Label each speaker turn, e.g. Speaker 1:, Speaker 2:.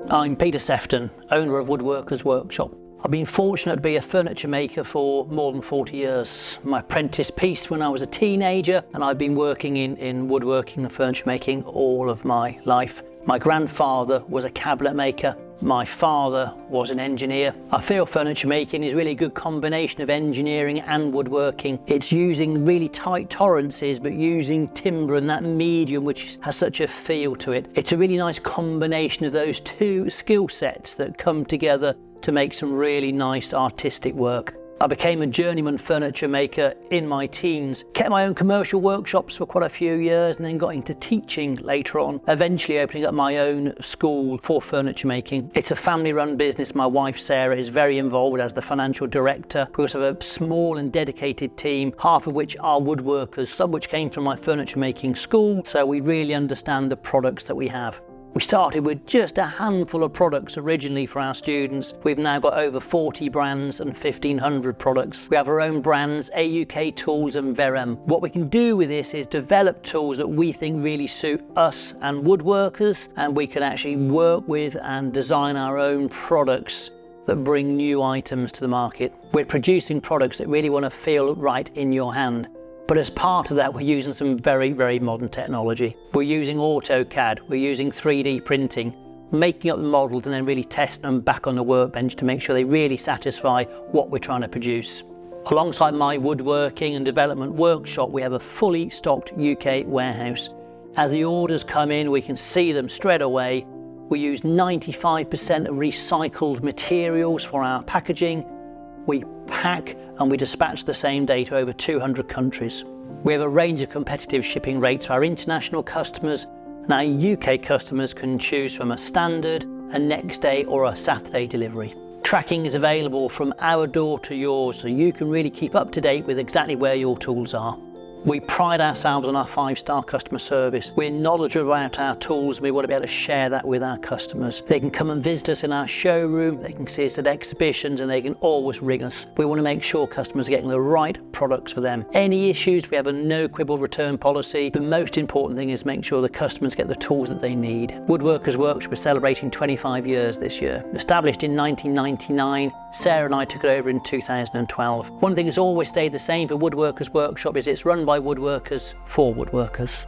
Speaker 1: I'm Peter Sefton, owner of Woodworkers Workshop. I've been fortunate to be a furniture maker for more than 40 years. My apprentice piece when I was a teenager, and I've been working in woodworking and furniture making all of my life. My grandfather was a cabinet maker. My father was an engineer. I feel furniture making is really a good combination of engineering and woodworking. It's using really tight tolerances, but using timber and that medium which has such a feel to it. It's a really nice combination of those two skill sets that come together to make some really nice artistic work. I became a journeyman furniture maker in my teens, kept my own commercial workshops for quite a few years, and then got into teaching later on, eventually opening up my own school for furniture making. It's a family-run business. My wife Sarah is very involved as the financial director. We also have a small and dedicated team, half of which are woodworkers, some which came from my furniture making school, so we really understand the products that we have. We started with just a handful of products originally for our students. We've now got over 40 brands and 1,500 products. We have our own brands, AUKTools and Verum. What we can do with this is develop tools that we think really suit us and woodworkers, and we can actually work with and design our own products that bring new items to the market. We're producing products that really want to feel right in your hand. But as part of that, we're using some very, very modern technology. We're using AutoCAD, we're using 3D printing, making up the models and then really testing them back on the workbench to make sure they really satisfy what we're trying to produce. Alongside my woodworking and development workshop, we have a fully stocked UK warehouse. As the orders come in, we can see them straight away. We use 95% of recycled materials for our packaging. We pack and we dispatch the same day to over 200 countries. We have a range of competitive shipping rates for our international customers, and our UK customers can choose from a standard, a next day or a Saturday delivery. Tracking is available from our door to yours, so you can really keep up to date with exactly where your tools are. We pride ourselves on our 5-star customer service. We're knowledgeable about our tools and we want to be able to share that with our customers. They can come and visit us in our showroom, they can see us at exhibitions, and they can always ring us. We want to make sure customers are getting the right products for them. Any issues, we have a no quibble return policy. The most important thing is make sure the customers get the tools that they need. Woodworkers Workshop is celebrating 25 years this year. Established in 1999, Sarah and I took it over in 2012. One thing that's always stayed the same for Woodworkers Workshop is it's run by woodworkers for woodworkers.